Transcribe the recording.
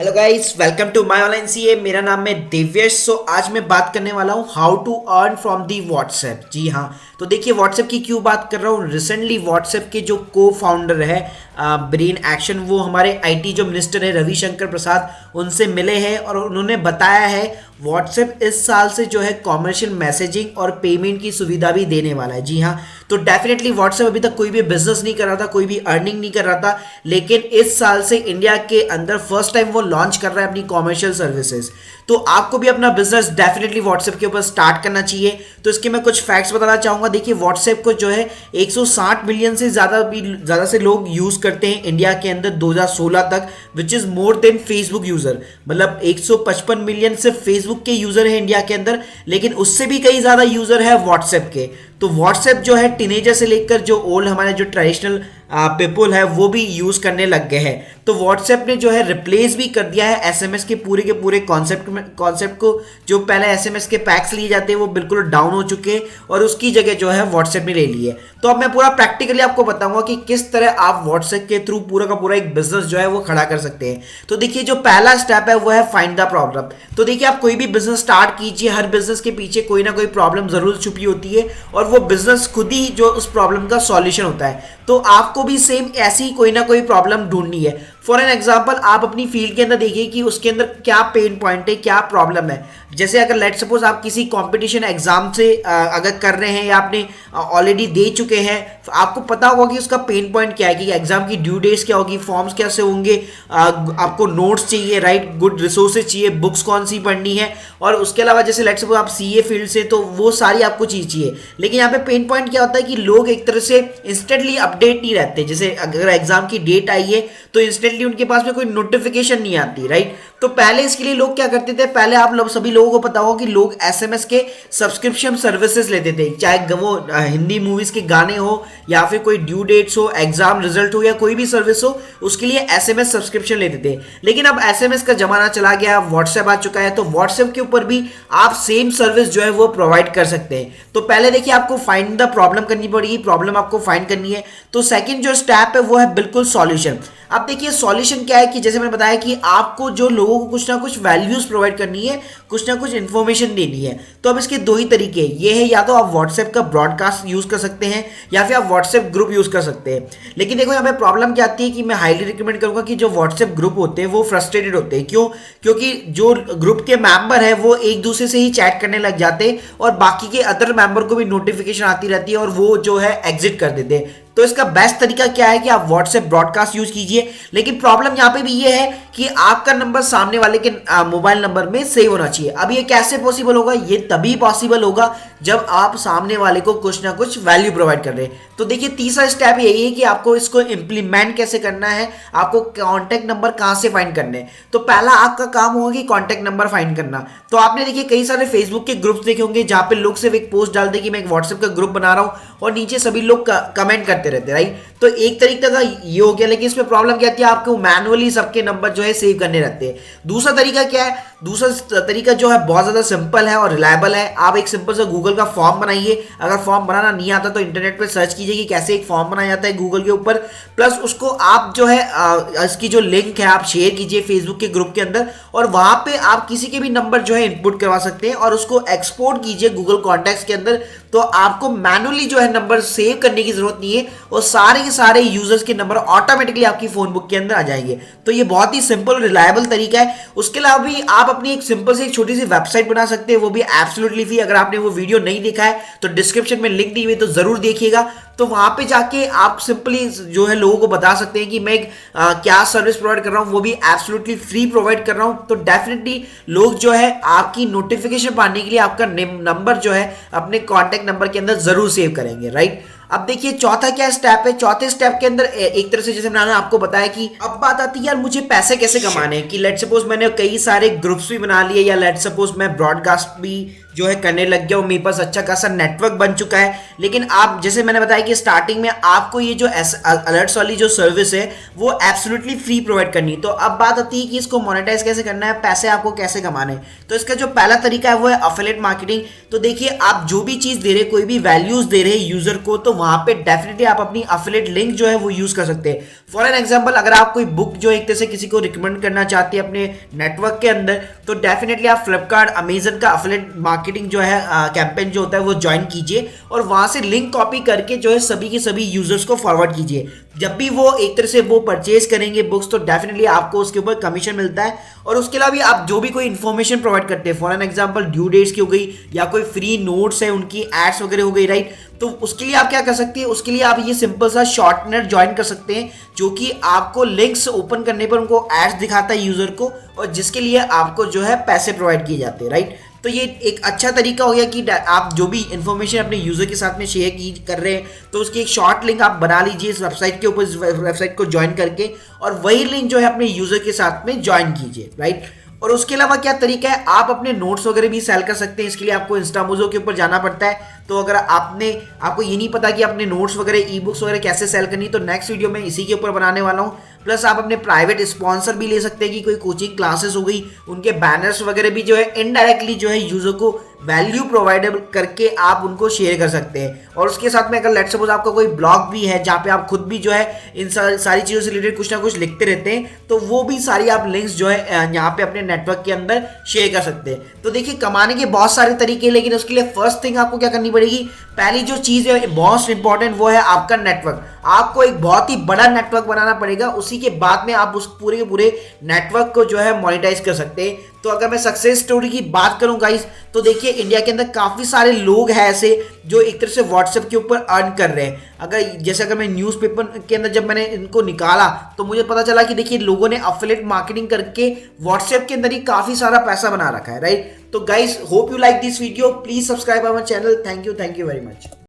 Hello guys, welcome to my online CA. मेरा नाम है दिव्यश। आज मैं बात करने वाला हूँ how to earn from the WhatsApp. जी हाँ, तो देखिए व्हाट्सएप की क्यों बात कर रहा हूँ। रिसेंटली व्हाट्सएप के जो को फाउंडर है ब्रेन एक्शन, वो हमारे आईटी जो मिनिस्टर है रविशंकर प्रसाद, उनसे मिले हैं और उन्होंने बताया है व्हाट्सएप इस साल से जो है कॉमर्शियल मैसेजिंग और पेमेंट की सुविधा भी देने वाला है। जी हाँ, तो डेफिनेटली व्हाट्सएप अभी तक कोई भी बिजनेस नहीं कर रहा था, कोई भी अर्निंग नहीं कर रहा था, लेकिन इस साल से इंडिया के अंदर फर्स्ट टाइम वो लॉन्च कर रहा है अपनी कॉमर्शियल सर्विसेज। तो आपको भी अपना बिजनेस डेफिनेटली व्हाट्सएप के ऊपर स्टार्ट करना चाहिए। तो इसके मैं कुछ फैक्ट्स बताना चाहूंगा। देखिए व्हाट्सएप को जो है 160 मिलियन से ज़्यादा से लोग यूज़ करते हैं इंडिया के अंदर 2016 तक, which is more than Facebook user. मतलब 155 मिलियन सिर्फ फेसबुक के यूज़र है इंडिया के अंदर, लेकिन उससे भी कई ज़्यादा यूज़र है व्हाट्सएप के। तो व्हाट्सएप जो है टीनेजर से लेकर जो ओल्ड हमारे जो ट्रेडिशनल पीपल है वो भी यूज़ करने लग गए हैं। तो व्हाट्सएप ने जो है रिप्लेस भी कर दिया है एसएमएस के पूरे कॉन्सेप्ट को। जो पहले एसएमएस के पैक्स लिए जाते हैं वो बिल्कुल डाउन हो चुके हैं और उसकी जगह जो है व्हाट्सएप ने ले ली है। तो अब मैं पूरा प्रैक्टिकली आपको बताऊंगा कि किस तरह आप व्हाट्सएप के थ्रू पूरा का पूरा एक बिजनेस जो है वो खड़ा कर सकते हैं। तो देखिए जो पहला स्टेप है वो है फाइंड द प्रॉब्लम। तो देखिए आप कोई भी बिजनेस स्टार्ट कीजिए, हर बिजनेस के पीछे कोई ना कोई प्रॉब्लम जरूर छुपी होती है और वो बिजनेस खुद ही जो उस प्रॉब्लम का सॉल्यूशन होता है। तो आपको भी सेम ऐसी कोई ना कोई प्रॉब्लम ढूंढनी है। फॉर एन एग्जाम्पल आप अपनी फील्ड के अंदर देखिए कि उसके अंदर क्या पेन पॉइंट है, क्या प्रॉब्लम है। जैसे अगर लेट सपोज आप किसी कंपटीशन एग्जाम से अगर कर रहे हैं या आपने ऑलरेडी दे चुके हैं, आपको पता होगा कि उसका पेन पॉइंट क्या है, कि एग्जाम की ड्यू डेट्स क्या होगी, फॉर्म्स कैसे होंगे, आपको नोट्स चाहिए, राइट, गुड रिसोर्सेज चाहिए, बुक्स कौन सी पढ़नी है। और उसके अलावा जैसे लेट सपोज आप सीए फील्ड से, तो वो सारी आपको चीज़ चाहिए। लेकिन यहाँ पे पेन पॉइंट क्या होता है कि लोग एक तरह से इंस्टेंटली अपडेट नहीं रहते। जैसे अगर एग्जाम की डेट आई है तो इंस्टेंटली उनके पास में कोई नोटिफिकेशन नहीं आती, राइट। तो पहले इसके लिए लोग क्या करते थे, पहले आप लोग सभी लोगों को पता होगा कि लोग एसएमएस के सब्सक्रिप्शन सर्विसेज लेते थे, चाहे वो हिंदी मूवीज के गाने हो या फिर कोई ड्यू डेट्स हो, एग्जाम रिजल्ट हो या कोई भी सर्विस हो, उसके लिए एसएमएस सब्सक्रिप्शन लेते थे। लेकिन अब एसएमएस का जमाना चला गया, व्हाट्सएप आ चुका है, तो व्हाट्सएप के ऊपर भी आप सेम सर्विस जो है वो प्रोवाइड कर सकते हैं। तो पहले देखिए आपको फाइंड द प्रॉब्लम करनी पड़ेगी, प्रॉब्लम आपको फाइंड करनी है। तो सेकंड जो स्टेप है वो है बिल्कुल सॉल्यूशन। अब देखिए सॉल्यूशन क्या है कि जैसे मैंने बताया कि आपको जो लोगों को कुछ ना कुछ वैल्यूज प्रोवाइड करनी है, कुछ ना कुछ इंफॉर्मेशन देनी है। तो अब इसके दो ही तरीके ये है, या तो आप व्हाट्सएप का ब्रॉडकास्ट यूज कर सकते हैं या फिर आप व्हाट्सएप ग्रुप यूज कर सकते हैं। लेकिन देखो यहाँ पे प्रॉब्लम क्या आती है कि मैं हाईली रिकमेंड करूंगा कि जो व्हाट्सएप ग्रुप होते हैं वो फ्रस्ट्रेटेड होते हैं। क्यों? क्योंकि जो ग्रुप के मेंबर है वो एक दूसरे से ही चैट करने लग जाते हैं और बाकी के अदर मेंबर को भी नोटिफिकेशन आती रहती है और वो जो है एग्जिट कर देते हैं। तो इसका बेस्ट तरीका क्या है कि आप व्हाट्सएप ब्रॉडकास्ट यूज कीजिए। लेकिन प्रॉब्लम यहाँ पे भी ये है कि आपका नंबर सामने वाले के मोबाइल नंबर में सेव होना चाहिए। अब ये कैसे पॉसिबल होगा? ये तभी पॉसिबल होगा जब आप सामने वाले को कुछ ना कुछ वैल्यू प्रोवाइड कर रहे हैं। तो देखिए तीसरा स्टेप यही है कि आपको इसको इंप्लीमेंट कैसे करना है, आपको कॉन्टैक्ट नंबर कहाँ से फाइंड करने हैं। तो पहला आपका काम होगा कि कॉन्टैक्ट नंबर फाइंड करना। तो आपने देखिए कई सारे फेसबुक के ग्रुप्स देखे होंगे जहां पे लोग सिर्फ एक पोस्ट डालते कि मैं एक व्हाट्सएप का ग्रुप बना रहा हूं और नीचे सभी लोग कमेंट करते रहते, राइट। तो एक तरीके का ये हो गया, लेकिन इसमें प्रॉब्लम क्या आती है, आपको मैनुअली सबके नंबर जो है सेव करने रहते हैं। दूसरा तरीका क्या है? दूसरा तरीका जो है बहुत ज्यादा सिंपल है और रिलायबल है। आप एक सिंपल सा गूगल का फॉर्म बनाइए। अगर फॉर्म बनाना नहीं आता तो इंटरनेट पे सर्च कीजिए कि कैसे एक फॉर्म बनाया जाता है गूगल के ऊपर। प्लस उसको आप जो है इसकी जो लिंक है आप शेयर कीजिए फेसबुक के ग्रुप के अंदर और वहां पे आप किसी के भी नंबर जो है इनपुट करवा सकते हैं और उसको एक्सपोर्ट कीजिए गूगल कॉन्टैक्ट्स के अंदर। तो आपको मैनुअली जो है नंबर सेव करने की जरूरत नहीं है और सारे के सारे यूजर्स के नंबर ऑटोमेटिकली आपकी फोन बुक के अंदर आ जाएंगे। तो ये बहुत ही सिंपल रिलायबल तरीका है। उसके अलावा भी आप अपनी एक सिंपल से एक छोटी सी वेबसाइट बना सकते हैं, वो भी एब्सोल्युटली फ्री। अगर आपने वो वीडियो नहीं देखा है तो डिस्क्रिप्शन में लिंक दी हुई तो जरूर देखिएगा। तो वहां पे जाके आप सिंपली जो है लोगों को बता सकते हैं कि मैं क्या सर्विस प्रोवाइड कर रहा हूं, वो भी एब्सोल्युटली फ्री प्रोवाइड कर रहा हूं। तो डेफिनेटली लोग जो है आपकी नोटिफिकेशन पाने के लिए आपका नंबर जो है अपने कॉन्टैक्ट नंबर के अंदर जरूर सेव करेंगे, राइट। अब देखिए चौथा क्या स्टेप है। चौथे स्टेप के अंदर एक तरह से जैसे मैंने आपको बताया कि अब बात आती है यार मुझे पैसे कैसे कमाने हैं। कि लेट सपोज मैंने कई सारे ग्रुप्स भी बना लिए या लेट सपोज मैं ब्रॉडकास्ट भी जो है करने लग गया हूँ, मेरे पास अच्छा खासा नेटवर्क बन चुका है। लेकिन आप जैसे मैंने बताया कि स्टार्टिंग में आपको ये जो अलर्ट्स वाली जो सर्विस है वो एब्सोल्युटली फ्री प्रोवाइड करनी है। तो अब बात आती है कि इसको मोनेटाइज कैसे करना है, पैसे आपको कैसे कमाने हैं। तो इसका जो पहला तरीका है वो है अफिलिएट मार्केटिंग। तो देखिए आप जो भी चीज़ दे रहे, कोई भी वैल्यूज दे रहे यूजर को, तो वहां पे डेफिनेटली आप अपनी अफिलिएट लिंक जो है वो यूज कर सकते हैं। फॉर एन एग्जाम्पल, अगर आप कोई बुक जो एक तरह से किसी को रिकमेंड करना चाहते हैं अपने नेटवर्क के अंदर, तो डेफिनेटली आप फ्लिपकार्ट, अमेजन का अफिलिएट मार्केटिंग जो है कैंपेन जो होता है वो ज्वाइन कीजिए और वहां से लिंक कॉपी करके जो है सभी के सभी यूजर्स को फॉरवर्ड कीजिए। जब भी वो एक तरह से वो परचेज करेंगे बुक्स, तो डेफिनेटली आपको उसके ऊपर कमीशन मिलता है। और उसके अलावा भी आप जो भी कोई इन्फॉर्मेशन प्रोवाइड करते हैं, for an example due dates की हो गई या कोई फ्री नोट्स है उनकी एड्स वगैरह हो गई, राइट, तो उसके लिए आप क्या कर सकते हैं, उसके लिए आप ये सिंपल सा शॉर्टनर ज्वाइन कर सकते हैं जो कि आपको लिंक्स ओपन करने पर उनको एड्स दिखाता है यूजर को, और जिसके लिए आपको जो है पैसे प्रोवाइड किए जाते हैं, राइट। तो ये एक अच्छा तरीका हो गया कि आप जो भी इन्फॉर्मेशन अपने यूजर के साथ में शेयर कर रहे हैं, तो उसकी एक शॉर्ट लिंक आप बना लीजिए इस वेबसाइट के ऊपर, इस वेबसाइट को ज्वाइन करके, और वही लिंक जो है अपने यूजर के साथ में ज्वाइन कीजिए, राइट। और उसके अलावा क्या तरीका है, आप अपने नोट्स वगैरह भी सेल कर सकते हैं। इसके लिए आपको इंस्टामोजो के ऊपर जाना पड़ता है। तो अगर आपको ये नहीं पता कि अपने नोट्स वगैरह, ई बुक्स वगैरह कैसे सेल करनी, तो नेक्स्ट वीडियो में इसी के ऊपर बनाने वाला हूँ। प्लस आप अपने प्राइवेट स्पॉन्सर भी ले सकते हैं कि कोई कोचिंग क्लासेस हो गई, उनके बैनर्स वगैरह भी जो है इनडायरेक्टली जो है यूजर को वैल्यू प्रोवाइड करके आप उनको शेयर कर सकते हैं। और उसके साथ में अगर लेट्स सपोज आपका कोई ब्लॉग भी है जहाँ पे आप खुद भी जो है इन सारी चीज़ों से रिलेटेड कुछ ना कुछ लिखते रहते हैं, तो वो भी सारी आप लिंक्स जो है यहाँ पे अपने नेटवर्क के अंदर शेयर कर सकते हैं। तो देखिए कमाने के बहुत सारे तरीके हैं, लेकिन उसके लिए फर्स्ट थिंग आपको क्या करनी पड़ेगी, पहली जो चीज़ है मोस्ट इंपॉर्टेंट वो है आपका नेटवर्क। आपको एक बहुत ही बड़ा नेटवर्क बनाना पड़ेगा, उसी के बाद में आप उस पूरे के पूरे नेटवर्क को जो है मोनेटाइज कर सकते हैं। तो अगर मैं सक्सेस स्टोरी की बात करूं गाइस, तो देखिए इंडिया के अंदर काफ़ी सारे लोग हैं ऐसे जो एक तरह से व्हाट्सएप के ऊपर अर्न कर रहे हैं। अगर मैं न्यूज़पेपर के अंदर जब मैंने इनको निकाला, तो मुझे पता चला कि देखिए लोगों ने अफिलिएट मार्केटिंग करके व्हाट्सएप के अंदर ही काफ़ी सारा पैसा बना रखा है, राइट। तो guys hope you like this video, please subscribe our channel. Thank you very much.